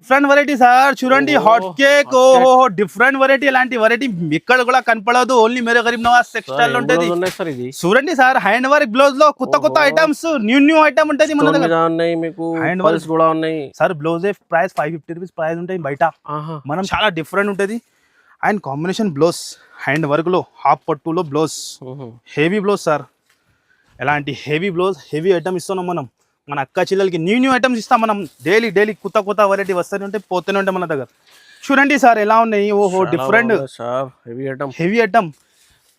Different variety sir చూడండి hot cake ఓహో different variety ఇలాంటి వెరైటీ ఇక్కడ కూడా కనపడదు ఓన్లీ మేరే గరీబ్ నవాజ్ టెక్స్టైల్ ఉంటది చూడండి సార్ హ్యాండ్ వర్క్ బ్లౌజ్ లో కొత్త ఐటమ్స్ న్యూ ఐటమ్ ఉంటది మన దగ్గర హ్యాండ్ వర్క్స్ కూడా ఉన్నాయి sir blouse price 550 rupees price ఉంటాయి బయట మనం చాలా డిఫరెంట్ ఉంటది and combination blouse hand work లో హాఫ్ పట్టులో బ్లౌజ్ హెవీ బ్లౌజ్ సార్ ఎలాంటి హెవీ బ్లౌజ్ హెవీ ఐటమ్ ఇస్తున్నాం మనం మన అక్క చెల్లెలకి న్యూ ఐటమ్స్ ఇస్తాం మనం డైలీ కొత్త వెరైటీ వస్తూనే ఉంటాయి పోతూనే ఉంటాయి మన దగ్గర చూడండి సార్ ఎలా ఉన్నాయి ఓహో డిఫరెంట్ హెవీ ఐటమ్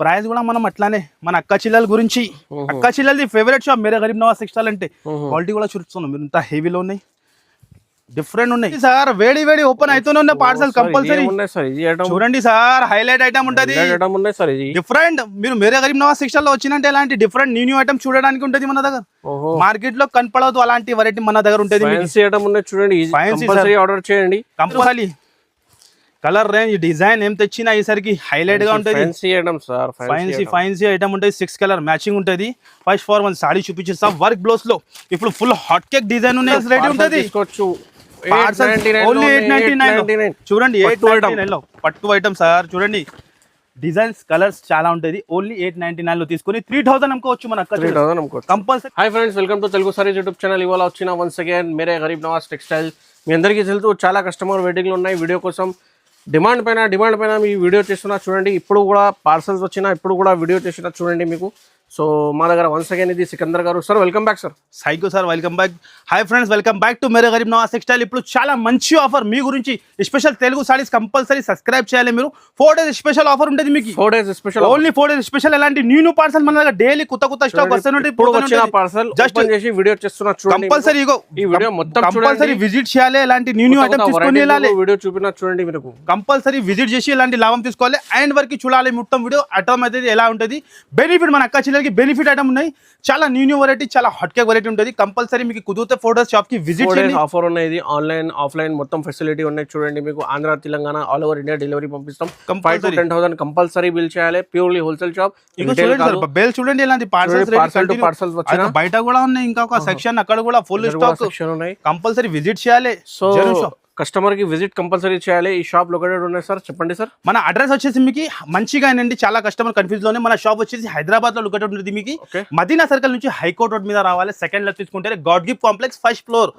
ప్రైస్ కూడా మనం అట్లానే మన అక్క చెల్లెల గురించి అక్క చెల్లెలది ఫేవరెట్ షాప్ మేరే గరీబ్ నవాజ్ టెక్స్టైల్ అంటే క్వాలిటీ కూడా చూస్తున్నాం మీరు ఇంత హెవీలో ఉన్నాయి డిఫరెంట్ ఉన్నాయి సార్ వేడి ఓపెన్ అవుతూనే ఉన్న పార్సల్ కంపల్సరీ చూడండి సార్ హైలైట్ ఐటమ్ ఉంటది డిఫరెంట్ మీరు మేరే గరీబ్ నవాజ్ టెక్స్టైల్ లో వచ్చినంటే ఇలాంటి డిఫరెంట్ న్యూ ఐటమ్ చూడడానికి ఉంటది మన దగ్గర మార్కెట్ లో కనపడదు అలాంటి వెరైటీ మన దగ్గర ఉంటది చూడండి ఆర్డర్ చేయండి కంపల్సరీ కలర్ రేంజ్ డిజైన్ ఏం తెచ్చినా ఈసరికి హైలైట్ గా ఉంటది ఫైన్సీ ఐటమ్ ఉంటది 6 కలర్ మ్యాచింగ్ ఉంటది ఫస్ట్ ఫార్ వన్ సాడీ చూపించేస్తా వర్క్ బ్లౌజ్ లో ఇప్పుడు ఫుల్ హాట్ కేక్ డిజైన్ ఉన్నాయి రెడీ ఉంటది చూడండి 899 లో పట్టు ఐటమ్ సార్ చూడండి డిజైన్స్ కలర్స్ చాలా ఉంటది ఓన్లీ 899 లో తీసుకొని 3000 అమ్ముకోవచ్చు మన compulsory. Hi friends, welcome to Telugu saris YouTube channel. ఇవాళ వచ్చిన once again Mere Garib Nawaz textile. మీ అందరికీ తెలుసు చాలా కస్టమర్ వెయిటింగ్ లో ఉన్నాయి వీడియో కోసం. డిమాండ్ పైన మీ వీడియో చేస్తున్నా చూడండి. ఇప్పుడు కూడా పార్సల్స్ వచ్చినా ఇప్పుడు కూడా వీడియో చేసినా చూడండి మీకు. సో మా దగ్గర వన్స్ అగైన్ ఇది సికందర్ గారు. Sir welcome back sir. Psycho sir welcome back. Hi friends, welcome back to Mere Garib Nawaz textile. ఇప్పుడు చాలా మంచి ఆఫర్ మీ గురించి special Telugu saris compulsory subscribe చేయాలి మీరు. 4 days స్పెషల్ ఆఫర్ ఉంటుంది మీకు. 4 days special only 4 days special. ఎలాంటి న్యూ పార్సల్ మన దగ్గర డైలీ కొత్త స్టాక్ వస్తుంది. ఇప్పుడు వచ్చిన పార్సల్ జస్ట్ చేసి వీడియో చేస్తున్నా చూడండి. కంపల్సరీ ఈ వీడియో మొత్తం కంపల్సరీ విజిట్ చేయాలి. ఎలాంటి న్యూ ఐటమ్ తీసుకొని వెళ్ళాలి. వీడియో చూపినా చూడండి మీరు. కంపల్సరీ విజిట్ చేసి ఇలాంటి లాభం తీసుకోవాలి. అండ్ వరకు చూడాలి మొత్తం వీడియో ఐటమ్ అయితే ఎలా ఉంటుంది. బెనిఫిట్ మన అక్క చెల్లెలకి బెనిఫిట్ ఐటమ్ ఉన్నాయి. చాలా న్యూ వెరైటీ, చాలా హాట్ కేక్ వెరైటీ ఉంటుంది. కంపల్సరీ మీకు కుదిరితే 4 days షాప్ కి విజిట్ చేయండి. ఆఫర్ ఉన్నాయి, ఆన్లైన్ ఆఫ్లైన్ మొత్తం ఫెసిలిటీ ఉన్నాయి చూడండి మీకు. Andhra Telangana all over India delivery పంపిస్తాం. 5 to 10,000 కంపల్సరీ బిల్ చేయాలి. Purely wholesale shop. బెల్ చూడండి ఇలాంటి పార్సల్స్ బయట కూడా ఉన్నాయి. ఇంకా ఒక సెక్షన్ అక్కడ కూడా ఫుల్ స్టాక్ సెక్షన్ ఉన్నాయి. కంపల్సరీ విజిట్ చేయాలి. సో కస్టమర్ కి విజిట్ కంపల్సరీ చేయాలి. ఈ షాప్ లొకేటెడ్ ఉన్నాయి సార్, చెప్పండి సార్. మన అడ్రస్ వచ్చేసి మీకు మంచిగా అండి, చాలా కస్టమర్ కన్ఫ్యూజ్ లోనే. మన షాప్ వచ్చేసి హైదరాబాద్ లో లొకేటెడ్ ఉంటుంది మీకు. మదీనా సర్కిల్ నుంచి హైకోర్ట్ రోడ్ మీద రావాలి. సెకండ్ లెఫ్ట్ తీసుకుంటే God gift complex first floor.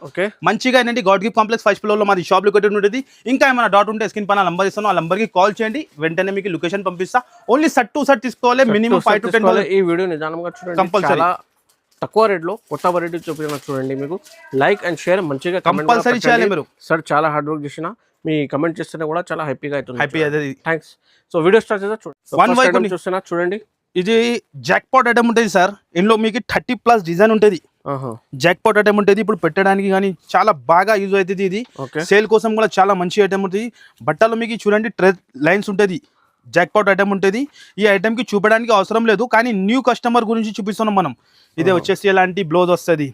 మంచిగా అండి, God gift complex first floor లో మాది షాప్ లొకేటెడ్ ఉంటుంది. ఇంకా ఏమైనా డౌట్ ఉంటే స్క్రీన్ పైన నంబర్ ఇస్తాను, ఆ నంబర్ కి కాల్ చేయండి, వెంటనే మీకు లొకేషన్ పంపిస్తా. ఓన్లీ సెట్ టు సెట్ తీసుకోవాలి, మినిమం 5 to 10. ఈ వీడియో నిజానంగా చూడండి, కంపల్సరీ తక్కువ రేట్ లో కొత్త వెరైటీ చూపించిన చూడండి మీకు. లైక్ అండ్ షేర్ మంచిగా కంపల్సరీ చేయాలి మీరు. సార్ చాలా హార్డ్ వర్క్ చేసిన మీ కమెంట్ చేస్తేనే కూడా చాలా హ్యాపీగా అవుతుంది. థ్యాంక్స్. సో వీడియో స్టార్ట్ చేద్దాం. చూస్తున్నా చూడండి, ఇది జాక్ పాట్ ఐటమ్ ఉంటుంది సార్. ఇందులో మీకు 30+ డిజైన్ ఉంటుంది. జాక్ పాట్ ఐటమ్ ఉంటుంది. ఇప్పుడు పెట్టడానికి కానీ చాలా బాగా యూజ్ అవుతుంది. ఇది సేల్ కోసం కూడా చాలా మంచి ఐటమ్ ఉంటుంది. బట్టలు మీకు చూడండి ట్రెడ్ లైన్స్ ఉంటుంది. జాక్ పాట్ ఐటమ్ ఉంటుంది. ఈ ఐటమ్ కి చూపడానికి అవసరం లేదు, కానీ న్యూ కస్టమర్ గురించి చూపిస్తున్నాం మనం. ఇదే వచ్చేసి ఎలాంటి బ్లౌజ్ వస్తుంది.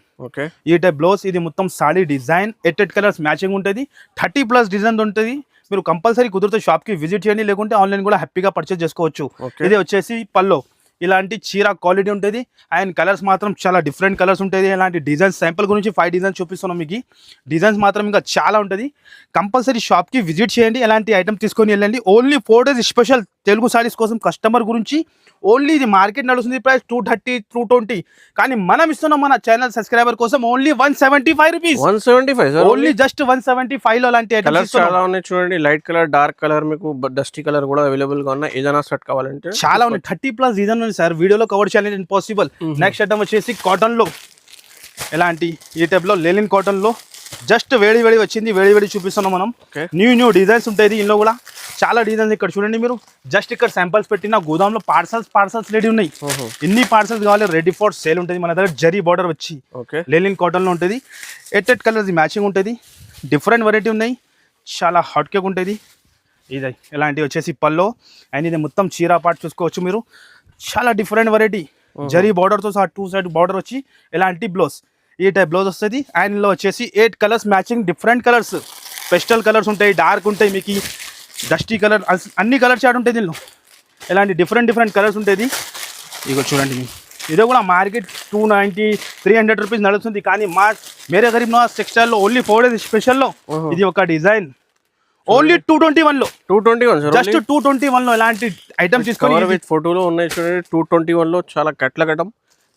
ఈ టైప్ బ్లౌజ్. ఇది మొత్తం సాడీ డిజైన్ 8 కలర్స్ మ్యాచింగ్ ఉంటుంది. 30+ డిజైన్ ఉంటుంది. మీరు కంపల్సరీ కుదిరితే షాప్ కి విజిట్ చేయండి, లేకుంటే ఆన్లైన్ కూడా హ్యాపీగా పర్చేస్ చేసుకోవచ్చు. ఇది వచ్చేసి పల్లో. ఇలాంటి చీర క్వాలిటీ ఉంటుంది. అండ్ కలర్స్ మాత్రం చాలా డిఫరెంట్ కలర్స్ ఉంటుంది. ఇలాంటి డిజైన్స్ శాంపుల్ గురించి 5 డిజైన్స్ చూపిస్తున్నాం మీకు. డిజైన్స్ మాత్రం ఇంకా చాలా ఉంటుంది. కంపల్సరీ షాప్కి విజిట్ చేయండి, ఎలాంటి ఐటమ్ తీసుకొని వెళ్ళండి. Only 4 days special Telugu saris కోసం కస్టమర్ గురించి. ఓన్లీ ఇది మార్కెట్ నడుస్తుంది ప్రైస్ 230, 220, కానీ మనం ఇస్తున్నాం మన ఛానల్ సబ్స్క్రైబర్ కోసం ఓన్లీ 175 రూపీస్. 175 ఓన్లీ జస్ట్ 175 లో అలాంటి ఐటమ్స్ చాలా ఉన్నాయి చూడండి. లైట్ కలర్, డార్క్ కలర్, మీకు డస్టీ కలర్ కూడా అవైలబుల్ గా ఉన్నాయి. ఏదైనా సెట్ కావాలంటే చాలా ఉన్నాయి. 30+ డిజైన్ ఉంది సార్, వీడియోలో కవర్ చేయాలి ఇంపాసిబుల్. నెక్స్ట్ ఐటమ్ వచ్చేసి కాటన్ లో. ఎలాంటి ఈ టైప్ లో లెనిన్ కాటన్ లో జస్ట్ వేడి వచ్చింది. వేడి చూపిస్తున్నాం మనం. న్యూ డిజైన్స్ ఉంటాయి ఇందులో కూడా. చాలా డిజైన్స్ ఇక్కడ చూడండి మీరు. జస్ట్ ఇక్కడ శాంపిల్స్ పెట్టిన గోదాం లో పార్సల్స్ రెడీ ఉన్నాయి. ఎన్ని పార్సల్స్ కావాలి రెడీ ఫర్ సేల్ ఉంటుంది మన దగ్గర. జరీ బార్డర్ వచ్చి లెనిన్ కాటన్ లో ఉంటుంది. 8 కలర్స్ మ్యాచింగ్ ఉంటుంది. డిఫరెంట్ వెరైటీ ఉన్నాయి. చాలా హాట్ కేక్ ఉంటుంది. ఇది ఇలాంటివి వచ్చేసి పల్లో. అండ్ ఇది మొత్తం చీరా పార్ట్ చూసుకోవచ్చు మీరు. చాలా డిఫరెంట్ వెరైటీ. జరీ బార్డర్ తో సహా 2 side బార్డర్ వచ్చి ఇలాంటి బ్లౌజ్. ఈ టైప్ బ్లౌజ్ వస్తుంది. అండ్ ఇందులో వచ్చేసి 8 colours matching different colours. Pastel colours ఉంటాయి, డార్క్ ఉంటాయి, మీకు డస్టీ కలర్, అన్ని కలర్ చాట్ ఉంటాయి దీనిలో. ఇలాంటి డిఫరెంట్ కలర్స్ ఉంటుంది. ఇగో చూడండి, ఇదే కూడా మార్కెట్ 290 300 రూపీస్ నడుస్తుంది, కానీ మా మేరే గరీబ్ నవాజ్ టెక్స్టైల్ లో ఓన్లీ 4 డేస్ స్పెషల్ లో ఇది ఒక డిజైన్ ఓన్లీ 221 లో 221 జస్ట్ 221 లో ఇలాంటి ఐటమ్ తీసుకొని విత్ ఫోటోలో ఉన్నాయి చూడండి. 221 లో చాలా కట్ల కట్టం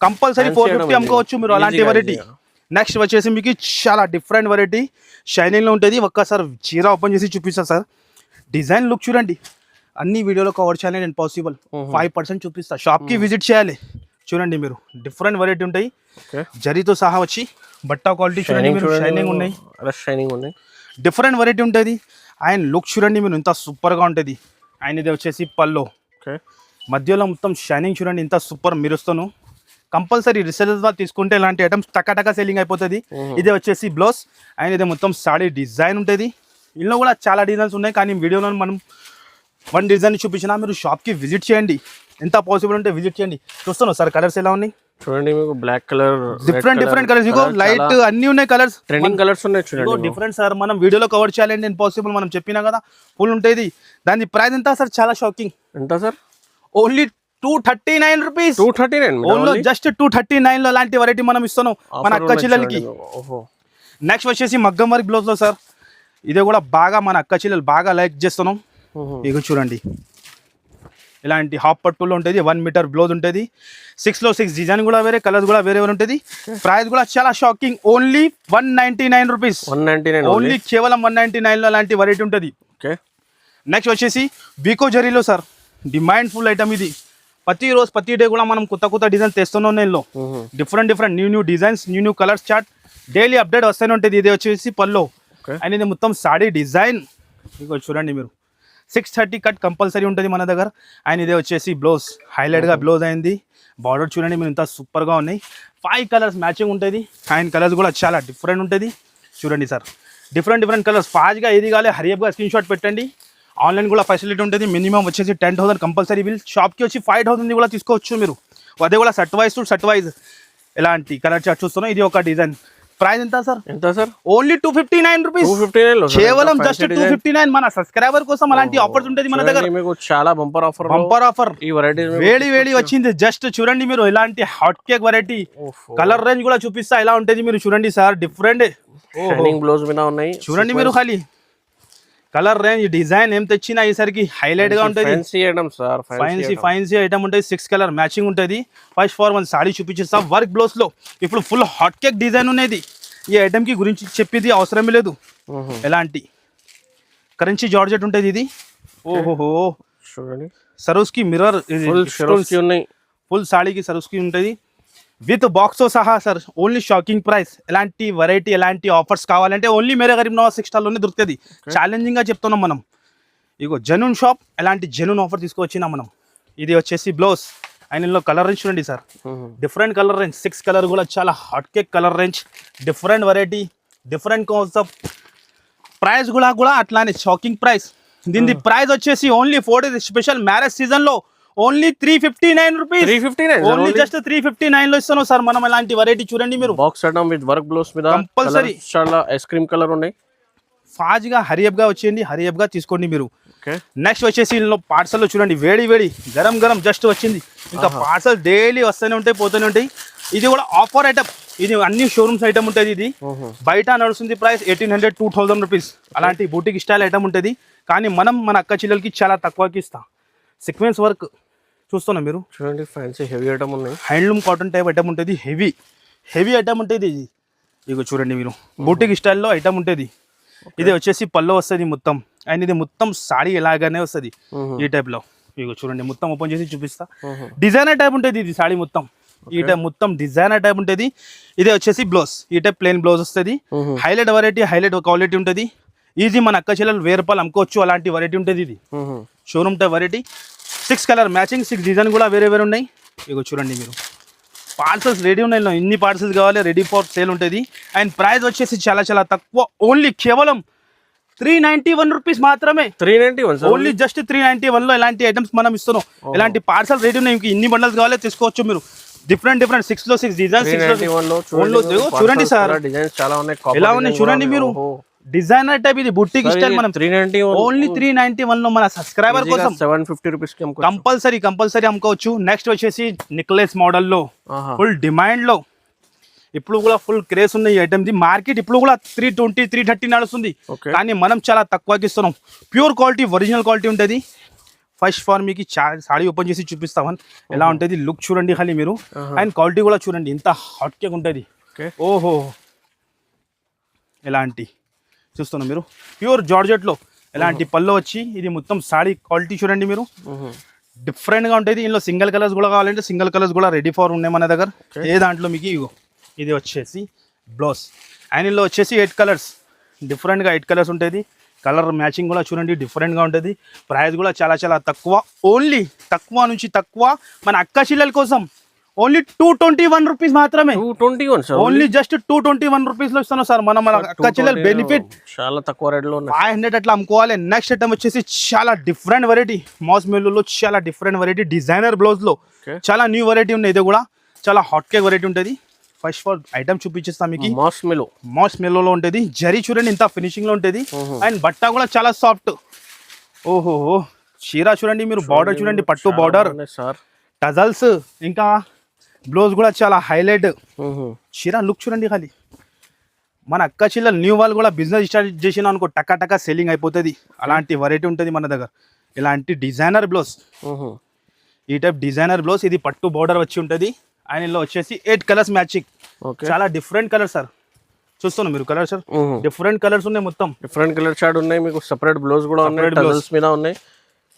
కంపల్సరీ 450 అమ్ముకోవచ్చు మీరు అలాంటి వెరైటీ. నెక్స్ట్ వచ్చేసి మీకు చాలా డిఫరెంట్ వెరైటీ షైనింగ్ లో ఉంటుంది. ఒక్కసారి చీర ఓపెన్ చేసి చూపిస్తా సార్. డిజైన్ లుక్ చూడండి, అన్ని వీడియోలో కవర్ చేయాలి నేను పాసిబుల్ 5% చూపిస్తా. షాప్ కి విజిట్ చేయాలి. చూడండి మీరు డిఫరెంట్ వెరైటీ ఉంటాయి జరీతో సహా వచ్చి బట్ట క్వాలిటీ చూడండి మీరు షైనింగ్ ఉన్నాయి డిఫరెంట్ వెరైటీ ఉంటుంది. ఆయన లుక్ చూడండి మీరు ఇంత సూపర్ గా ఉంటుంది. ఆయన ఇది వచ్చేసి పల్లో మధ్యలో మొత్తం షైనింగ్ చూడండి ఇంత సూపర్ మెరుస్తాను. కంపల్సరీ రీసెలర్స్ ద్వారా తీసుకుంటే ఇలాంటి ఐటమ్స్ టకా సెల్లింగ్ అయిపోతుంది. ఇదే వచ్చేసి బ్లౌజ్ అండ్ ఇది మొత్తం సాడీ డిజైన్ ఉంటుంది. ఇందులో కూడా చాలా డిజైన్స్ ఉన్నాయి, కానీ వీడియోలో మనం వన్ డిజైన్ చూపించినా మీరు షాప్కి విజిట్ చేయండి. ఎంత పాసిబుల్ ఉంటే విజిట్ చేయండి. చూస్తున్నాం సార్ కలర్స్ ఎలా ఉన్నాయి చూడండి. మీకు బ్లాక్ కలర్ డిఫరెంట్ కలర్స్ ఇగో లైట్ అన్ని ఉన్నాయి కలర్స్ ట్రెండింగ్ కలర్స్ ఉన్నాయి చూడండి. డిఫరెంట్ సార్ మనం వీడియోలో కవర్ చేయాలంటే ఇంపాసిబుల్. మనం చెప్పినా కదా ఫుల్ ఉంటుంది. దాని ప్రైస్ ఎంత సార్? చాలా షాకింగ్. ఎంత సార్? Only 239 rupees. 239 జస్ట్ 239 లో అలాంటి వెరైటీ మనం ఇస్తున్నాం మన అక్క చెల్లెలకి. నెక్స్ట్ వచ్చేసి మగ్గం వర్క్ బ్లౌజ్ లో సార్ ఇదే కూడా బాగా మన అక్క చెల్లెలు బాగా లైక్ చేస్తున్నాం. ఇక చూడండి ఇలాంటి హాఫ్ పట్టులో ఉంటుంది. 1 మీటర్ బ్లౌజ్ ఉంటుంది. 6 లో 6 డిజైన్ కూడా వేరే కలర్స్ కూడా వేరే ఉంటుంది. ప్రైస్ కూడా చాలా షాకింగ్ ఓన్లీ 199 రూపీస్. ఓన్లీ కేవలం 199 లో అలాంటి వెరైటీ ఉంటుంది. నెక్స్ట్ వచ్చేసి బీకో జరీలో సార్ డిమాండ్ ఫుల్ ఐటమ్ ఇది. ప్రతి రోజు ప్రతి డే కూడా మనం కొత్త డిజైన్ తెస్తున్నాం. నేను different new designs new colours chart daily update వస్తూనే ఉంటుంది. ఇది వచ్చేసి పల్లో అండ్ ఇది మొత్తం సాడీ డిజైన్. ఇక చూడండి మీరు 630 కట్ కంపల్సరీ ఉంటుంది మన దగ్గర. అండ్ ఇదే వచ్చేసి బ్లౌజ్ హైలైట్గా బ్లౌజ్ అయింది. బార్డర్ చూడండి మీరు ఇంత సూపర్గా ఉన్నాయి. 5 కలర్స్ మ్యాచింగ్ ఉంటుంది. అండ్ కలర్స్ కూడా చాలా డిఫరెంట్ ఉంటుంది. చూడండి సార్ డిఫరెంట్ కలర్స్. ఫాస్ట్గా ఏది కావాలి హరియప్గా స్క్రీన్ షాట్ పెట్టండి. ఆన్లైన్ కూడా ఫెసిలిటీ ఉంటుంది. మినిమం వచ్చేసి 10,000 కంపల్సరీ బిల్. షాప్కి వచ్చి 5,000 కూడా తీసుకోవచ్చు మీరు. అదే కూడా సెట్ వైజ్ ఎలాంటి కలర్ చార్ట్ చూస్తున్నాం. ఇది ఒక డిజైన్. ప్రైస్ ఎంత సార్? Only 259 rupees. కేవలం జస్ట్ 259. మన సబ్స్క్రైబర్ కోసం అలాంటి ఆఫర్స్ ఉంటుంది మన దగ్గర. చాలా బంపర్ ఆఫర్ ఈ వెరైటీ వేడి వచ్చింది. జస్ట్ చూడండి మీరు ఇలాంటి hot cake variety colour range కూడా చూపిస్తా ఎలా ఉంటుంది మీరు చూడండి సార్. డిఫరెంట్ బ్లౌజ్ మీద ఉన్నాయి చూడండి మీరు. ఖాళీ కలర్ రేంజ్ డిజైన్ ఏం తెచ్చినా ఈసరికి హైలైట్ గా ఉంటుంది. ఫ్యాన్సీ ఐటమ్ ఉంటుంది. 6 కలర్ మ్యాచింగ్ ఉంటుంది. ఫస్ట్ ఫార్ 1 సాడీ చూపించేస్తా వర్క్ బ్లౌజ్ లో. ఇప్పుడు ఫుల్ హాట్ కేక్ డిజైన్ ఉన్నది. ఈ ఐటమ్ కి గురించి చెప్పేది అవసరమే లేదు. ఎలాంటి కరెన్సీ జార్జెట్ ఉంటుంది ఇది. ఓహోహో చూడండి సరోస్కి మిర్రర్ ఫుల్ సాడీకి సరోస్కి ఉంటుంది విత్ బాక్స్ తో సహా సార్. Only shocking price. ఎలాంటి వెరైటీ ఎలాంటి ఆఫర్స్ కావాలంటే ఓన్లీ మేరే గరీబ్ నవాజ్ టెక్స్టైల్లోనే దొరుకుతుంది. ఛాలెంజింగ్ గా చెప్తున్నాం మనం. ఇగో జెన్యూన్ షాప్ ఎలాంటి జెన్యూన్ ఆఫర్ తీసుకొచ్చినా మనం. ఇది వచ్చేసి బ్లౌజ్ అండ్ ఇందులో కలర్ రేంజ్ చూడండి sir. Different colour range 6 colour కూడా చాలా hot cake colour range. Different variety different concept. Price కూడా అట్లానే షాకింగ్ ప్రైస్. దీని ప్రైస్ వచ్చేసి only 4 days special marriage season లో ఓన్లీ 359 రూపీస్. ఓన్లీ జస్ట్ 359 లో ఇస్తాను సార్ మనం. ఇలాంటి వెరైటీ చూడండి మీరు. Box item with work blouse మీద కంపల్సరీ చాలా ఐస్ క్రీమ్ కలర్ ఉన్నాయి. ఫాస్ట్ గా హరియప్ గా వచ్చేయండి. హరియప్ గా తీసుకోండి మీరు. నెక్స్ట్ వచ్చేసి పార్సల్ లో చూడండి వేడి గరం జస్ట్ వచ్చింది. ఇంకా పార్సల్ డైలీ వస్తూనే ఉంటాయి పోతూనే ఉంటాయి. ఇది కూడా ఆఫర్ ఐటమ్. ఇది అన్ని షోరూమ్స్ ఐటమ్ ఉంటుంది. ఇది బయట నడుస్తుంది ప్రైస్ 1800 2000 రూపీస్. అలాంటి బూటిక్ స్టైల్ ఐటమ్ ఉంటుంది. కానీ మనం మన అక్క చెల్లెలకి చాలా తక్కువకి ఇస్తాం. సీక్వెన్స్ వర్క్ చూస్తున్నా మీరు చూడండి. ఫ్యాన్సీ హెవీ ఐటమ్ ఉన్నాయి. హ్యాండ్లూమ్ కాటన్ టైప్ ఐటమ్ ఉంటుంది. హెవీ ఐటమ్ ఉంటుంది. ఇది ఇక చూడండి మీరు బూటిక్ స్టైల్లో ఐటమ్ ఉంటుంది. ఇది వచ్చేసి పల్లో వస్తుంది మొత్తం. అండ్ ఇది మొత్తం సాడీ ఎలాగానే వస్తుంది ఈ టైప్ లో. ఇక చూడండి మొత్తం ఓపెన్ చేసి చూపిస్తా. డిజైనర్ టైప్ ఉంటుంది ఇది సాడీ మొత్తం. ఈ టైప్ మొత్తం డిజైనర్ టైప్ ఉంటుంది. ఇదే వచ్చేసి బ్లౌజ్. ఈ టైప్ ప్లెయిన్ బ్లౌజ్ వస్తుంది. హైలైట్ వెరైటీ హైలైట్ క్వాలిటీ ఉంటుంది. ఈజీ మన అక్క చెల్లెలు 1000 రూపాయలు అమ్ముకోవచ్చు. అలాంటి వెరైటీ ఉంటుంది. ఇది showroom type variety. 6 colour matching 6 design కూడా వేరే ఉన్నాయి. ఇక చూడండి మీరు పార్సల్స్ రెడీ ఉన్నాయి. ఇన్ని పార్సల్స్ కావాలి రెడీ ఫర్ సేల్ ఉంటుంది. అండ్ ప్రైస్ వచ్చేసి చాలా తక్కువ. ఓన్లీ కేవలం 391 రూపీస్ మాత్రమే. 391 ఓన్లీ జస్ట్ 391 లో ఇలాంటి ఐటమ్స్ మనం ఇస్తున్నాం. ఇలాంటి పార్సల్ రెడీ ఉన్నాయి. ఇన్ని బండల్స్ కావాలి తీసుకోవచ్చు మీరు. డిఫరెంట్ 6 లో 6 డిజైన్స్. చూడండి సార్ డిజైన్స్ చాలా ఉన్నాయి. ఎలా ఉన్నాయి చూడండి మీరు. డిజైనర్ టైప్ ఇది బుట్టిక్ స్టైల్ మనం 390 ఓన్లీ 391 లో మన సబ్స్క్రైబర్ కోసం 750 రూపీస్ కి కంపల్సరీ అమ్ముకోవచ్చు. నెక్స్ట్ వచ్చేసి నెక్లెస్ మోడల్ లో ఫుల్ డిమాండ్ లో ఇప్పుడు కూడా ఫుల్ క్రేజ్ ఉంది ఈ ఐటమ్ ది. మార్కెట్ ఇప్పుడు కూడా 320 330 నడుస్తుంది, కానీ మనం చాలా తక్కువకి ఇస్తున్నాం. ప్యూర్ క్వాలిటీ ఒరిజినల్ క్వాలిటీ ఉంటుంది. ఫస్ట్ ఫార్ మీకు సాడీ ఓపెన్ చేసి చూపిస్తామని ఎలా ఉంటుంది. లుక్ చూడండి ఖాళీ మీరు, అండ్ క్వాలిటీ కూడా చూడండి ఎంత హాట్ కేక్ ఉంటుంది. ఓహో ఎలాంటి చూస్తున్నాం మీరు, ప్యూర్ జార్జెట్ లో ఎలాంటి పళ్ళు వచ్చి ఇది మొత్తం సాడీ క్వాలిటీ చూడండి మీరు, డిఫరెంట్ గా ఉంటుంది. ఇందులో సింగిల్ కలర్స్ కూడా కావాలంటే సింగిల్ కలర్స్ కూడా రెడీ ఫర్ ఉన్నాయి మన దగ్గర. ఏ దాంట్లో మీకు ఇగో ఇది వచ్చేసి బ్లౌజ్, అండ్ ఇందులో వచ్చేసి 8 కలర్స్, డిఫరెంట్గా 8 కలర్స్ ఉంటుంది. కలర్ మ్యాచింగ్ కూడా చూడండి డిఫరెంట్గా ఉంటుంది. ప్రైస్ కూడా చాలా చాలా తక్కువ, ఓన్లీ తక్కువ నుంచి తక్కువ మన అక్క చెల్లెల కోసం ఓన్లీ 221 రూపీస్ మాత్రమే. 221 సార్, ఓన్లీ జస్ట్ 221 రూపీస్ లో ఇస్తున్నాం సార్. మన అక్క చెల్లెల బెనిఫిట్ చాలా తక్కువ రేట్ లో 500 అట్లా అమ్ముకోవాలి. నెక్స్ట్ ఐటమ్ వచ్చేసి చాలా డిఫరెంట్ వెరైటీ, మాస్ మెల్లోలో చాలా డిఫరెంట్ వెరైటీ, డిజైనర్ బ్లౌజ్ లో చాలా న్యూ వెరైటీ ఉన్నాయి. ఇది కూడా చాలా హాట్ కేక్ వెరైటీ ఉంటుంది. ఫస్ట్ ఫర్ ఐటమ్ చూపించేస్తాం మీకు. మాస్ మెల్లోలో ఉంటుంది. జరీ చూడండి ఇంత ఫినిషింగ్ లో ఉంటుంది, అండ్ బట్ట కూడా చాలా సాఫ్ట్. ఓహో చీర చూడండి మీరు, బార్డర్ చూడండి పట్టు బార్డర్, టజల్స్, ఇంకా బ్లౌజ్ కూడా చాలా హైలైట్. చీర లుక్ చూడండి ఖాళీ. మన అక్క చెల్లెలు న్యూ వాళ్ళు కూడా బిజినెస్ స్టార్ట్ చేసిన అనుకో టకా టకా సెల్లింగ్ అయిపోతుంది. అలాంటి వెరైటీ ఉంటుంది మన దగ్గర. ఇలాంటి డిజైనర్ బ్లౌజ్, ఈ టైప్ డిజైనర్ బ్లౌజ్, ఇది పట్టు బార్డర్ వచ్చి ఉంటుంది. అండ్ ఇందులో వచ్చేసి 8 కలర్స్ మ్యాచింగ్, చాలా డిఫరెంట్ కలర్ సార్. చూస్తున్నాం మీరు కలర్ సార్, డిఫరెంట్ కలర్స్ ఉన్నాయి, మొత్తం డిఫరెంట్ కలర్ షార్ట్ ఉన్నాయి. మీకు సెపరేట్ బ్లౌజ్ కూడా ఉన్నాయి, టజల్స్ మీద ఉన్నాయి,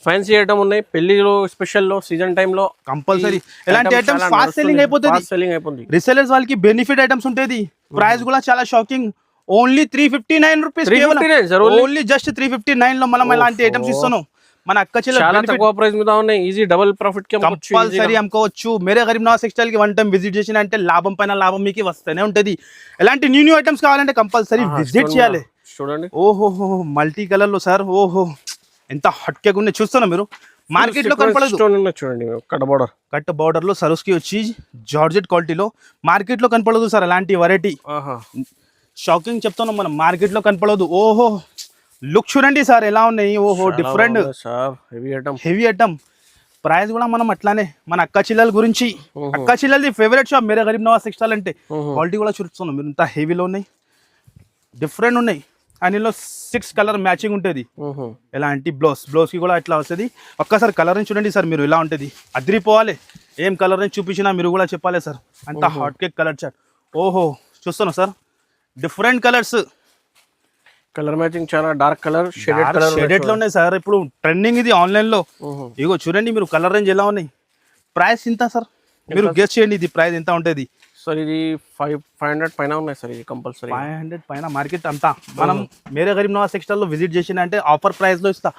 ఫ్యాన్సీ ఐటమ్ ఉన్నాయి. పెళ్లిలో స్పెషల్ లో సీజన్ టైమ్ లో కంపల్సరీ ఇలాంటి ఐటమ్స్ ఫాస్ట్ సెల్లింగ్ అయిపోతుంది. రీసెలర్స్ వాళ్ళకి బెనిఫిట్ ఐటమ్స్ ఉంటుంది. ప్రైస్ కూడా చాలా shocking, only 359 rupees, only just 359 లో మనం ఇలాంటి ఐటమ్స్ ఇస్తున్నాం. మన అక్క చెల్లెలు తక్కువ ప్రైస్ మీద ఉన్నాయి, ఈజీ డబుల్ ప్రాఫిట్ కి కంపల్సరీ అమ్ముకోవచ్చు. మేరే గరీబ్ నవాజ్ టెక్స్టైల్ కి 1 టైం విజిట్ చేసిన అంటే లాభం పైన లాభం మీకు వస్తూనే ఉంటది. ఎలాంటి న్యూ ఐటమ్స్ కావాలంటే కంపల్సరీ విజిట్ చేయాలి. చూడండి ఓహో మల్టీ కలర్ లో సార్, ఓహో ఎంత హాట్ కేక్ ఉన్నాయి చూస్తున్నా మీరు. మార్కెట్ లో కనపడదు చూడండి, కట్ బార్డర్ లో సరుస్కి వచ్చి జార్జెట్ క్వాలిటీలో మార్కెట్ లో కనపడదు సార్. అలాంటి వెరైటీ షాకింగ్ చెప్తున్నాం మనం, మార్కెట్ లో కనపడదు. ఓహో లుక్ చూడండి సార్ ఎలా ఉన్నాయి. ఓహో డిఫరెంట్ హెవీ ఐటమ్. ప్రైస్ కూడా మనం అట్లానే మన అక్క చెల్లెల గురించి, అక్క చెల్లెలది ఫేవరెట్ షాప్ మేరే గరీబ్ నవాజ్ టెక్స్టైల్ అంటే. క్వాలిటీ కూడా చూస్తున్నాం మీరు, ఇంత హెవీలో ఉన్నాయి, డిఫరెంట్ ఉన్నాయి. అండ్ ఇందులో 6 కలర్ మ్యాచింగ్ ఉంటుంది. ఎలాంటి బ్లౌజ్ కి కూడా ఇట్లా వస్తుంది. ఒక్కసారి కలర్ ని చూడండి సార్ మీరు, ఎలా ఉంటుంది అదిరిపోవాలి. ఏం కలర్ ని చూపించినా మీరు కూడా చెప్పాలి సార్, అంత హాట్ కేక్ కలర్ చాట్. ఓహో చూస్తున్నాం sir, different colours, colour matching చాలా డార్క్ కలర్ షేడెడ్ లో ఉన్నాయి సార్. ఇప్పుడు ట్రెండింగ్ ఇది ఆన్లైన్ లో. ఇగో చూడండి మీరు కలర్ రేంజ్ ఎలా ఉన్నాయి. ప్రైస్ ఇంత సార్, మీరు గెస్ చేయండి ఇది ప్రైస్ ఎంత ఉంటుంది సార్. ఇది 500 పైన ఉన్నాయి సార్, ఇది కంపల్సరీ 500 పైన మార్కెట్ అంతా. మనం మేరే గరీబ్ నవాజ్ టెక్స్టైల్ లో విజిట్ చేసిన అంటే ఆఫర్ ప్రైస్ లో ఇస్తా,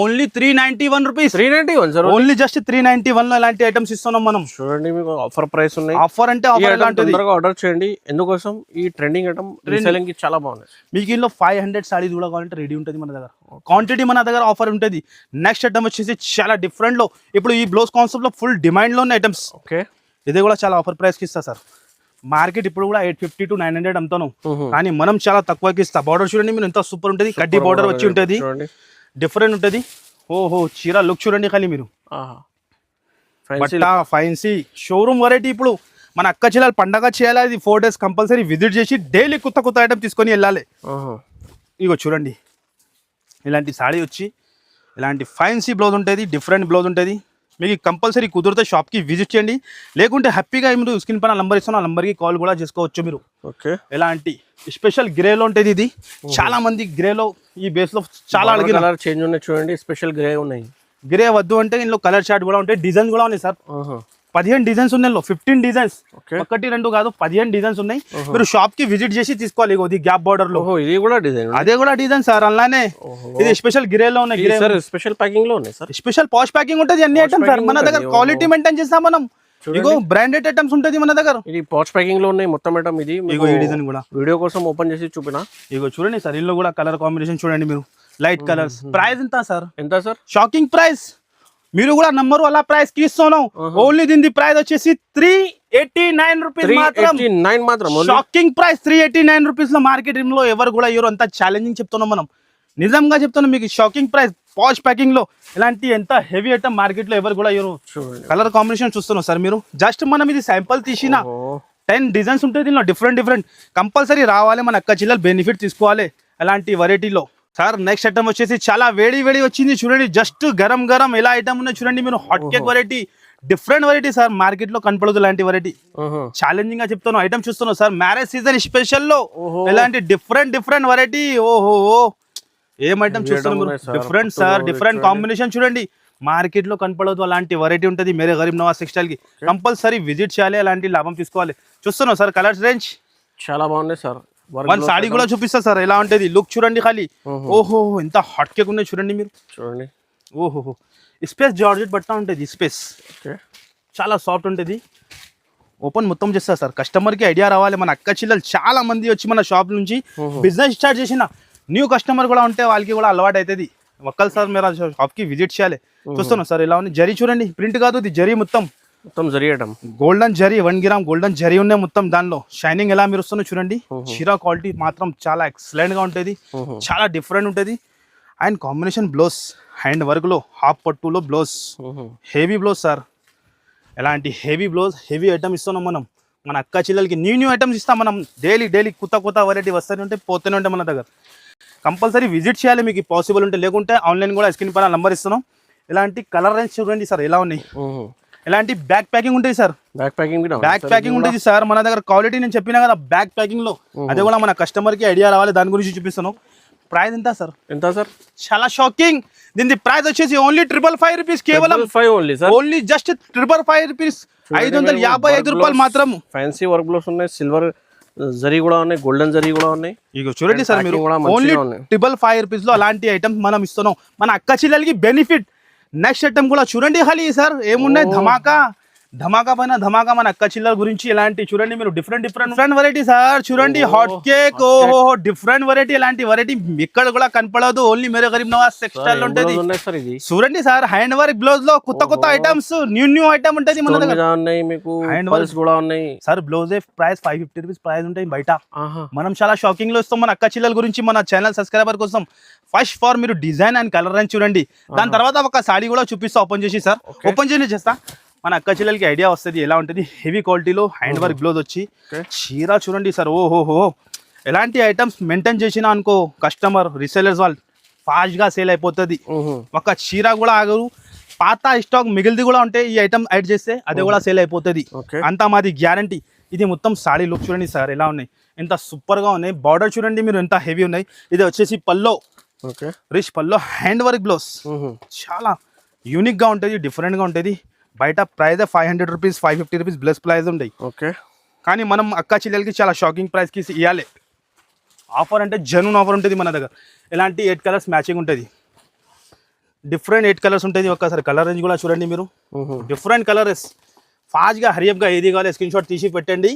only 391 rupees. 391 sir, only just 391 లో ఇలాంటి ఐటమ్స్ ఇస్తున్నాం మనం. చూడండి మీకు ఆఫర్ ప్రైస్ ఉన్నాయి. ఆఫర్ అంటే ఆఫర్ ఎలా ఉంటుంది, ఆర్డర్ చేయండి. ఎందుకోసం ఈ ట్రెండింగ్ ఐటమ్ రీసెల్లింగ్ కి చాలా బాగుంది. మీకు ఇందులో 500 సారీస్ కూడా కావాలంటే రెడీ ఉంటుంది మన దగ్గర. క్వాంటిటీ మన దగ్గర ఆఫర్ ఉంటుంది. నెక్స్ట్ ఐటమ్ వచ్చేసి చాలా డిఫరెంట్ లో, ఇప్పుడు ఈ బ్లౌజ్ కాన్సెప్ట్ లో ఫుల్ డిమాండ్ లో ఉన్న ఐటమ్స్. ఓకే ఇది కూడా చాలా ఆఫర్ ప్రైస్ కి ఇస్తా సార్. మార్కెట్ ఇప్పుడు కూడా 850 to 900 అమ్ముతాను, కానీ మనం చాలా తక్కువకి ఇస్తా. బార్డర్ చూడండి మీరు ఎంత సూపర్ ఉంటుంది, కడ్డీ బార్డర్ వచ్చి ఉంటుంది, డిఫరెంట్ ఉంటుంది. ఓహో చీర లుక్ చూడండి ఖాళీ మీరు, ఫైన్సీ షోరూమ్ వెరైటీ. ఇప్పుడు మన అక్క చెల్లెలు పండగ చేయాలి, అది 4 days కంపల్సరీ విజిట్ చేసి డైలీ కొత్త ఐటమ్ తీసుకొని వెళ్ళాలి. ఇగో చూడండి ఇలాంటి సాడీ వచ్చి ఇలాంటి ఫైన్సీ బ్లౌజ్ ఉంటుంది, డిఫరెంట్ బ్లౌజ్ ఉంటుంది. మీకు కంపల్సరీ కుదిరితే షాప్కి విజిట్ చేయండి, లేకుంటే హ్యాపీగా మీరు స్క్రీన్ పైన నంబర్ ఇస్తాను, ఆ నంబర్కి కాల్ కూడా చేసుకోవచ్చు మీరు. ఓకే ఎలాంటి స్పెషల్ గ్రేలో ఉంటుంది ఇది. చాలా మంది గ్రేలో ఈ బేస్లో చాలా అడిగిన కలర్ చేంజ్ ఉన్నాయి చూడండి, స్పెషల్ గ్రే ఉన్నాయి. గ్రే వద్దు అంటే ఇందులో కలర్ చార్ట్ కూడా ఉంటాయి, డిజైన్స్ కూడా ఉన్నాయి సార్. 15 డిజైన్స్ ఉన్నాయి, 15 డిజైన్స్, 1 2 కాదు 15 డిజైన్స్ ఉన్నాయి. మీరు షాప్ కి విజిట్ చేసి తీసుకోవాలి. ఇది గ్యాప్ బార్డర్ లో, ఇది కూడా డిజైన్, అదే కూడా డిజైన్ సార్. అలానే ఇది స్పెషల్ గ్రే లో ఉన్నాయి, స్పెషల్ ప్యాకింగ్ లో ఉన్నాయి సార్. స్పెషల్ పాష్ ప్యాకింగ్ ఉంటుంది, అన్ని ఐటమ్స్ సార్ మన దగ్గర. క్వాలిటీ మెయింటైన్ చేస్తాం మనం. ఇగో బ్రాండెడ్ ఐటమ్స్ ఉంటుంది మన దగ్గర. ఇది పాష్ ప్యాకింగ్ లో ఉన్నాయి మొత్తం ఐటమ్. ఇది ఇగో ఈ డిజైన్ కూడా వీడియో కోసం ఓపెన్ చేసి చూపినా. ఇగో చూడండి సార్, ఇందులో కూడా కలర్ కాంబినేషన్ చూడండి మీరు, లైట్ కలర్స్. ప్రైస్ ఎంత సార్? ఎంత సార్? Shocking price. మీరు కూడా నంబరు అలా ప్రైస్ కి ఇస్తున్నాం. ఓన్లీ దీని ప్రైస్ వచ్చేసి 389 రూపీస్ మాత్రం 389 మాత్రం షాకింగ్ ప్రైస్ 389 రూపీస్ లో మార్కెట్ లో ఎవరు కూడా ఎవరు అంత ఛాలెంజింగ్ చెప్తున్నాం మనం నిజంగా చెప్తున్నాం మీకు షాకింగ్ ప్రైస్ పాష్ ప్యాకింగ్ లో ఇలాంటి ఎంత హెవీ ఐటమ్ మార్కెట్ లో ఎవరు కూడా ఎవరు కలర్ కాంబినేషన్ చూస్తున్నాం సార్ మీరు జస్ట్ మనం ఇది శాంపుల్ తీసిన 10 డిజైన్స్ ఉంటాయి దీనిలో డిఫరెంట్ కంపల్సరీ రావాలి మన అక్క చిల్లలు బెనిఫిట్ తీసుకోవాలి అలాంటి వెరైటీలో సార్ నెక్స్ట్ ఐటమ్ వచ్చేసి చాలా వేడి వచ్చింది చూడండి జస్ట్ గరం ఎలా ఐటమ్ ఉన్నాయి చూడండి మీరు hot cake variety different variety sir market లో కనపడదు ఇలాంటి వెరైటీ ఛాలెంజింగ్ గా చెప్తాను ఐటమ్ చూస్తున్నావు సార్ మ్యారేజ్ సీజన్ స్పెషల్ లో ఇలాంటి డిఫరెంట్ వెరైటీ ఓహో ఏం ఐటమ్ చూస్తున్నాం డిఫరెంట్ సార్ డిఫరెంట్ కాంబినేషన్ చూడండి మార్కెట్ లో కనపడదు అలాంటి వెరైటీ ఉంటుంది మేరే గరీబ్ నవాజ్ టెక్స్టైల్ కి కంపల్సరీ విజిట్ చేయాలి అలాంటి లాభం తీసుకోవాలి చూస్తున్నావు సార్ కలర్స్ రేంజ్ చాలా బాగున్నాయి సార్ వన్ సాడీ కూడా చూపిస్తా సార్ ఎలా ఉంటుంది లుక్ చూడండి ఖాళీ ఓహో ఎంత హాట్ కేక్ ఉన్నాయి చూడండి మీరు చూడండి ఓహో స్పేస్ జార్జెట్ బట్ట ఉంటుంది స్పేస్ చాలా సాఫ్ట్ ఉంటుంది ఓపెన్ మొత్తం చేస్తా సార్ కస్టమర్ కి ఐడియా రావాలి మన అక్క చిల్లలు చాలా మంది వచ్చి మన షాప్ నుంచి బిజినెస్ స్టార్ట్ చేసిన న్యూ కస్టమర్ కూడా ఉంటే వాళ్ళకి కూడా అలవాటు అవుతుంది ఒక్కరు సార్ మీరు షాప్ కి విజిట్ చేయాలి చూస్తున్నాం సార్ ఇలా ఉంది జరీ చూడండి ప్రింట్ కాదు ఇది జరీ మొత్తం zari item golden zari 1 gram golden zari ఉన్నాయి మొత్తం దానిలో షైనింగ్ ఎలా మీరు వస్తున్నా చూడండి చీరా క్వాలిటీ మాత్రం చాలా ఎక్సలెంట్ గా ఉంటుంది చాలా డిఫరెంట్ ఉంటుంది and combination blouse hand work లో హాఫ్ పట్టులో బ్లౌజ్ హెవీ బ్లౌజ్ సార్ ఎలాంటి హెవీ బ్లౌజ్ హెవీ ఐటమ్ ఇస్తున్నాం మనం మన అక్క చిల్లలకి న్యూ ఐటమ్స్ ఇస్తాం మనం డైలీ కొత్త వెరైటీ వస్తూనే ఉంటే పోతూనే ఉంటాయి మన దగ్గర కంపల్సరీ విజిట్ చేయాలి మీకు పాసిబుల్ ఉంటే లేకుంటే ఆన్లైన్ కూడా స్క్రీన్ పైన నంబర్ ఇస్తున్నాం ఇలాంటి కలర్ రేంజ్ చూడండి సార్ ఎలా ఉన్నాయి ఇలాంటి బ్యాక్ ప్యాకింగ్ ఉంటుంది సార్ బ్యాక్ ప్యాకింగ్ ఉంటుంది సార్ మన దగ్గర క్వాలిటీ నేను చెప్పినా కదా బ్యాక్ ప్యాకింగ్ లో అదే కూడా మన కస్టమర్ కి ఐడియా రావాలి దాని గురించి చూపిస్తాను ప్రైస్ ఎంత సార్ చాలా షాకింగ్ దీని ప్రైస్ వచ్చేసి ఓన్లీ 555 రూపీస్ కేవలం ఓన్లీ జస్ట్ 555 రూపీస్ 555 రూపాయలు మాత్రం ఫ్యాన్సీ వర్క్ బ్లౌస్ ఉన్నాయి సిల్వర్ జరీ కూడా ఉన్నాయి గోల్డెన్ జరీ కూడా ఉన్నాయి ఇగో చూడండి సార్ మీరు ఓన్లీ 555 రూపీస్ లో అలాంటి ఐటమ్స్ మనం ఇస్తున్నాం మన అక్క చిల్లలకి బెనిఫిట్ నెక్స్ట్ ఐటమ్ కూడా చూడండి ఖాళీ సార్ ఏమున్నాయి ధమాకా పైన ధమాకా మన అక్క చిల్లల గురించి ఇలాంటి చూడండి మీరు డిఫరెంట్ వెరైటీ సార్ చూడంండి హాట్ కేక్ ఓహో డిఫరెంట్ వెరైటీ ఇలాంటి వెరైటీ ఇక్కడ కూడా కనపడదు ఓన్లీ మేరే గరీబ్ నవాజ్ టెక్స్టైల్ ఉంటుంది చూడండి సార్ హ్యాండ్ వర్క్ బ్లౌజ్ లో కొత్త ఐటమ్స్ న్యూ ఐటమ్ ఉంటుంది మన దగ్గర హ్యాండ్ వర్క్ కూడా ఉన్నాయి sir blouse price 550 rupees price ఉంటాయి బయట మనం చాలా షాకింగ్ లో ఇస్తాం మన అక్క చిల్లల గురించి మన ఛానల్ సబ్స్క్రైబర్ కోసం ఫస్ట్ ఫార్ మీరు డిజైన్ అండ్ కలర్ అని చూడండి దాని తర్వాత ఒక సాడీ కూడా చూపిస్తా ఓపెన్ చేసి సార్ ఓపెన్ చేస్తా మన అక్క చిల్లలకి ఐడియా వస్తుంది ఎలా ఉంటుంది హెవీ క్వాలిటీలో హ్యాండ్ వర్క్ బ్లౌజ్ వచ్చి చీర చూడండి సార్ ఓహోహో ఎలాంటి ఐటమ్స్ మెయింటైన్ చేసినా అనుకో కస్టమర్ రీసెలర్స్ వాళ్ళు ఫాస్ట్ గా సేల్ అయిపోతుంది ఒక చీర కూడా ఆగరు పాత స్టాక్ మిగిలిది కూడా ఉంటే ఈ ఐటమ్ యాడ్ చేస్తే అది కూడా సేల్ అయిపోతుంది అంతా మాది గ్యారంటీ ఇది మొత్తం సాడీ లుక్ చూడండి సార్ ఎలా ఉన్నాయి ఎంత సూపర్ గా ఉన్నాయి బార్డర్ చూడండి మీరు ఎంత హెవీ ఉన్నాయి ఇది వచ్చేసి పల్లో రిచ్ పల్లో హ్యాండ్ వర్క్ బ్లౌజ్ చాలా యూనిక్ గా ఉంటుంది డిఫరెంట్ గా ఉంటుంది బయట price 500 rupees 550 rupees plus price ఉంటాయి కానీ మనం అక్క చిల్లలకి చాలా షాకింగ్ ప్రైస్ కి ఇవ్వాలి ఆఫర్ అంటే జెన్యూన్ ఆఫర్ ఉంటుంది మన దగ్గర ఇలాంటి 8 కలర్స్ మ్యాచింగ్ ఉంటుంది డిఫరెంట్ 8 కలర్స్ ఉంటుంది ఒక్కసారి కలర్ రేంజ్ కూడా చూడండి మీరు డిఫరెంట్ కలర్స్ ఫాస్ట్ గా హరియప్ గా ఏది కావాలి స్క్రీన్ షాట్ తీసి పెట్టండి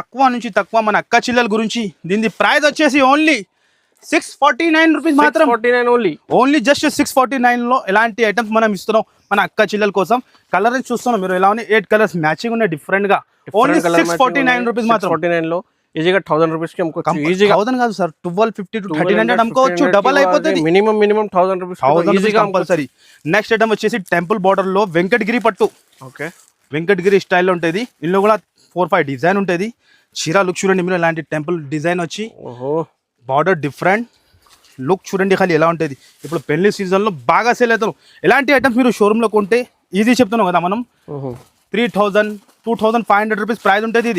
తక్కువ నుంచి తక్కువ మన అక్క చిల్లల గురించి దీని ప్రైస్ వచ్చేసి ఓన్లీ 649 రూపీస్ మాత్రం ఓన్లీ జస్ట్ 649 లో ఎలాంటి ఐటమ్స్ మనం ఇస్తున్నాం మన అక్క చిల్లల కోసం కలర్ చూస్తున్నాం మీరు ఎలా ఉన్నాయి 8 కలర్స్ మ్యాచింగ్ ఉన్నాయి డిఫరెంట్ గా ఓన్లీ 649 రూపీస్ మాత్రం 649 లో ఈజీగా 1000 రూపీస్ కి అమ్ముకోవచ్చు ఈజీగా 1000 కాదు సార్ 1250 టు 1300 అమ్ముకోవచ్చు డబుల్ అయిపోతుంది మినిమం 1000 రూపీస్ ఈజీగా కంపల్సరీ నెక్స్ట్ ఐటమ్ వచ్చేసి టెంపుల్ బార్డర్ లో వెంకటగిరి పట్టు వెంకటగిరి స్టైల్లో ఉంటుంది ఇందులో కూడా 4-5 డిజైన్ ఉంటుంది చీర లుక్ చూడండి మీరు ఇలాంటి టెంపుల్ డిజైన్ వచ్చి బార్డర్ డిఫరెంట్ లుక్ చూడండి ఖాళీ ఎలా ఉంటుంది ఇప్పుడు పెళ్లి సీజన్లో బాగా సేల్ అవుతారు ఎలాంటి ఐటమ్స్ మీరు షోరూంలో కొంటే ఈజీ చెప్తున్నాం కదా మనం 3000-2500 రూపీస్ ప్రైస్ ఉంటుంది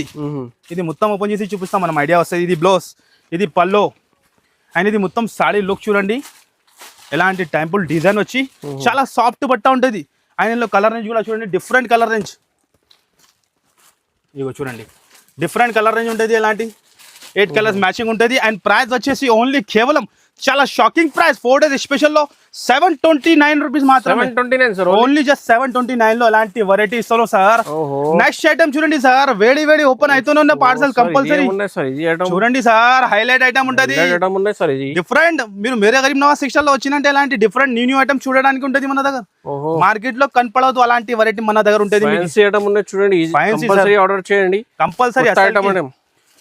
ఇది మొత్తం ఓపెన్ చేసి చూపిస్తాం మనం ఐడియా వస్తుంది ఇది బ్లౌజ్ ఇది పల్లో అండ్ ఇది మొత్తం సాడీ లుక్ చూడండి ఎలాంటి టెంపుల్ డిజైన్ వచ్చి చాలా సాఫ్ట్ బట్ట ఉంటుంది అండ్ కలర్ రేంజ్ కూడా చూడండి డిఫరెంట్ కలర్ రేంజ్ ఇగో చూడండి డిఫరెంట్ కలర్ రేంజ్ ఉంటుంది ఎలాంటి 8 కలర్స్ మ్యాచింగ్ ఉంటుంది అండ్ ప్రైస్ వచ్చేసి ఓన్లీ కేవలం చాలా షాకింగ్ ప్రైస్ 4 days స్పెషల్ లో 729 రూపీస్ మాత్రమే 729 సార్ ఓన్లీ జస్ట్ 729 లో అలాంటి వెరైటీ ఇస్తాను సార్. నెక్స్ట్ ఐటమ్ చూడండి సార్, వేడి వేడి ఓపెన్ అవుతూనే ఉన్న పార్సల్ కంపల్సరీ చూడండి సార్. హైలైట్ ఐటమ్ ఉంటది, డిఫరెంట్. మీరు మేరే గరీబ్ నవాజ్ టెక్స్టైల్ లో వచ్చినంటే అలాంటి డిఫరెంట్ న్యూ ఐటమ్ చూడడానికి ఉంటది మన దగ్గర. మార్కెట్ లో కనపడదు అలాంటి వెరైటీ మన దగ్గర ఉంటది. చూడండి ఆర్డర్ చేయండి కంపల్సరీ.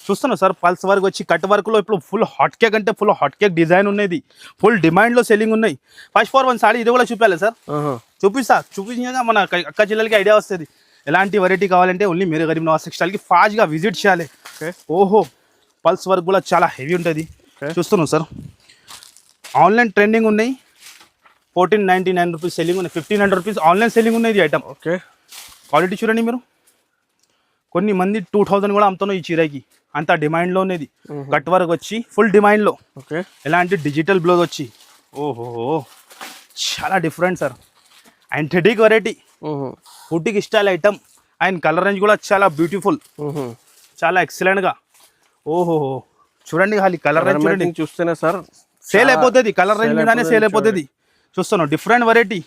చూస్తున్నాం సార్, పల్స్ వర్క్ వచ్చి కట్ వర్క్ లో ఇప్పుడు ఫుల్ హాట్ కేక్ అంటే ఫుల్ హాట్ కేక్ డిజైన్ ఉన్నది, ఫుల్ డిమాండ్ లో సెల్లింగ్ ఉన్నాయి. ఫస్ట్ ఫర్ వన్ సాడీ ఇది కూడా చూపించాలి సార్, చూపించాక మన అక్క చెల్లెలకి ఐడియా వస్తుంది ఎలాంటి వెరైటీ కావాలంటే. ఓన్లీ మేరే గరీబ్ నవాజ్ టెక్స్టైల్ కి ఫాస్ట్ గా విజిట్ చేయాలి. ఓహో, పల్స్ వర్క్ కూడా చాలా హెవీ ఉంటుంది. చూస్తున్నాం సార్, ఆన్లైన్ ట్రెండింగ్ ఉన్నాయి. 1499 రూపీస్ సెల్లింగ్ ఉన్నాయి, 1500 రూపీస్ ఆన్లైన్ సెల్లింగ్ ఉన్నాయి. ఐటమ్ ఓకే, క్వాలిటీ చూడండి మీరు. కొన్ని మంది 2000 కూడా అమ్ముతున్నాయి ఈ చీరకి, అంత డిమాండ్ లో ఉన్నది. కట్ వర్క్ వచ్చి ఫుల్ డిమాండ్ లో, ఎలాంటి డిజిటల్ బ్లౌజ్ వచ్చి. ఓహో, చాలా different sir. And aesthetic variety, boutique style item. And colour range కూడా చాలా బ్యూటిఫుల్, చాలా ఎక్సలెంట్ గా. ఓహో, చూడండి ఖాళీ కలర్ రేంజ్ చూడండి, చూస్తేనే సార్ సేల్ అయిపోతుంది. కలర్ రేంజ్ మీదనే సేల్ అయిపోతుంది. చూస్తున్నాం డిఫరెంట్ వెరైటీ,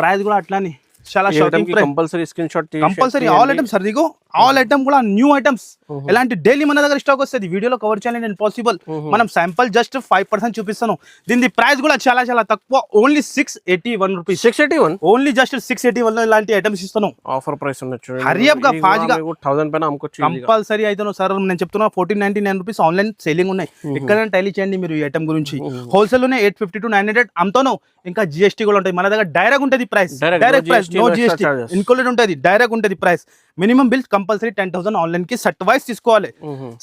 ప్రైస్ కూడా అట్లానే చాలా shocking price. Compulsory screenshot compulsory all items sir. దిగో ఆల్ ఐటమ్ కూడా న్యూ ఐటమ్స్, ఎలాంటి డైలీ మన దగ్గర స్టాక్ వస్తుంది. వీడియోలో కవర్ చేయాలని ఇంపాసిబుల్. మనం శాంపుల్ జస్ట్ 5% చూపిస్తాను. దీని ప్రైస్ కూడా చాలా చాలా తక్కువ, ఓన్లీ 681 రూపీస్. 681 ఓన్లీ జస్ట్ 681 లో ఇలాంటి ఐటమ్స్ ఇస్తాను. ఆఫర్ ప్రైస్ ఉన్నది, హరియప్ గా ఫాస్ట్ గా 1000 పైన అమ్ముకోవచ్చు కంపల్సరీ. అయితే సార్ నేను చెప్తున్నా 1499 రూపీస్ ఆన్లైన్ సేలింగ్ ఉన్నాయి. ఎక్కడైనా టైలీ చేయండి మీరు ఈ ఐటమ్ గురించి. హోల్సేల్ లోనే 850 to 900 అమ్ముతాను. ఇంకా జిఎస్టీ కూడా ఉంటాయి మన దగ్గర. డైరెక్ట్ ఉంటుంది price, direct price, no GST included ఉంటుంది. డైరెక్ట్ ఉంటుంది price. Minimum bill compulsory 10,000 online కి సెట్ వైస్ తీసుకోవాలి.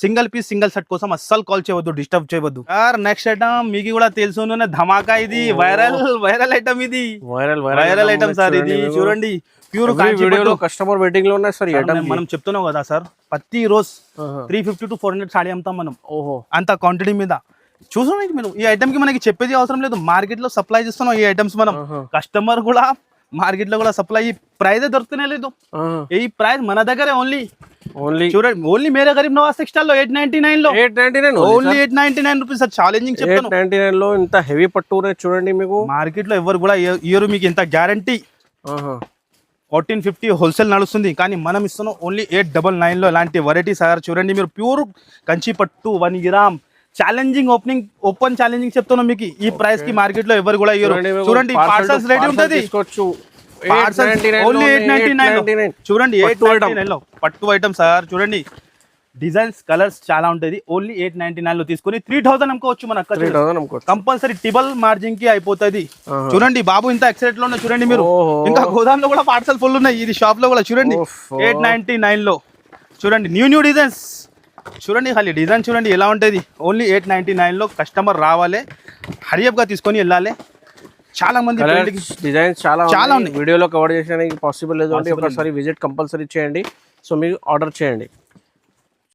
సింగిల్ పీస్ సింగిల్ సెట్ కోసం అస్సలు కాల్ చేయవద్దు, డిస్టర్బ్ చేయవద్దు. సార్ నెక్స్ట్ ఐటమ్ మీకు కూడా తెలుసు, ధమాకా. ఇది వైరల్ ఐటమ్, ఇది వైరల్ ఐటమ్ సార్. ఇది చూడండి, ప్యూర్ వీడియోలో కస్టమర్ వెయిటింగ్ లో ఉన్నాయి సార్. మనం చెప్తున్నాం కదా సార్, ప్రతి రోజు 350 to 400 సాడీ అమ్ముతాం మనం. ఓహో, అంత క్వాంటిటీ మీద. చూసుకోండి మీరు, ఈ ఐటమ్ కి మనకి చెప్పేది అవసరం లేదు. మార్కెట్ లో సప్లై చేస్తున్నాం ఈ ఐటమ్స్ మనం. కస్టమర్ కూడా మార్కెట్ లో కూడా సప్లై, ఈ ప్రైస్ దొరుకుతూనే లేదు. ఈ ప్రైస్ మన దగ్గరే ఓన్లీ చూడండి. ఓన్లీ మేరే గరీబ్ నవాజ్ టెక్స్టైల్ లో 899 లో, 899 ఓన్లీ 899 రూపీస్. ఛాలెంజింగ్ చెప్తాను. 899 లో ఇంత హెవీ పట్టు చూడండి. మీకు మార్కెట్ లో ఎవరు కూడా ఇయర్ మీకు ఇంత గ్యారంటీ. 1450 హోల్సేల్ నడుస్తుంది, కానీ మనం ఇస్తున్నాం ఓన్లీ 899 లో ఇలాంటి వెరైటీ సార్. చూడండి మీరు, ప్యూర్ కంచి పట్టు 1 గ్రామ్ ఛాలెంజింగ్ ఓపెన్ ఛాలెంజింగ్ చెప్తున్నాం మీకు. ఈ ప్రైస్ కి మార్కెట్ లో ఎవరు కూడా ఇయ్యరు. చూడండి పార్సల్స్ రెడీ ఉంటది. ఓన్లీ 899 చూడండి, 899 లో పట్టు ఐటమ్ సార్. చూడండి డిజైన్స్ కలర్స్ చాలా ఉంటది. ఓన్లీ 899 లో తీసుకుని 3000 అమ్ముకోవచ్చు మన అక్క. కంపల్సరీ టిబల్ మార్జిన్ కి అయిపోతుంది. చూడండి బాబు ఇంత ఎక్సైట్ లో ఉన్నాయి చూడండి మీరు. ఇంకా గోదాం లో కూడా పార్సల్ ఫుల్ ఉన్నాయి. ఇది షాప్ లో కూడా చూడండి 899 లో. చూడండి న్యూ డిజైన్స్ చూడండి, ఖాళీ డిజైన్ చూడండి ఎలా ఉంటుంది. ఓన్లీ 899 లో కస్టమర్ రావాలి, హరియప్ గా తీసుకొని వెళ్ళాలి. చాలా మంది డిజైన్స్ చాలా ఉన్నాయి, వీడియోలో కవర్ చేసేందుకు పాసిబుల్ లేదు. ఒకసారి విజిట్ కంపల్సరీ చేయండి. సో మీరు ఆర్డర్ చేయండి.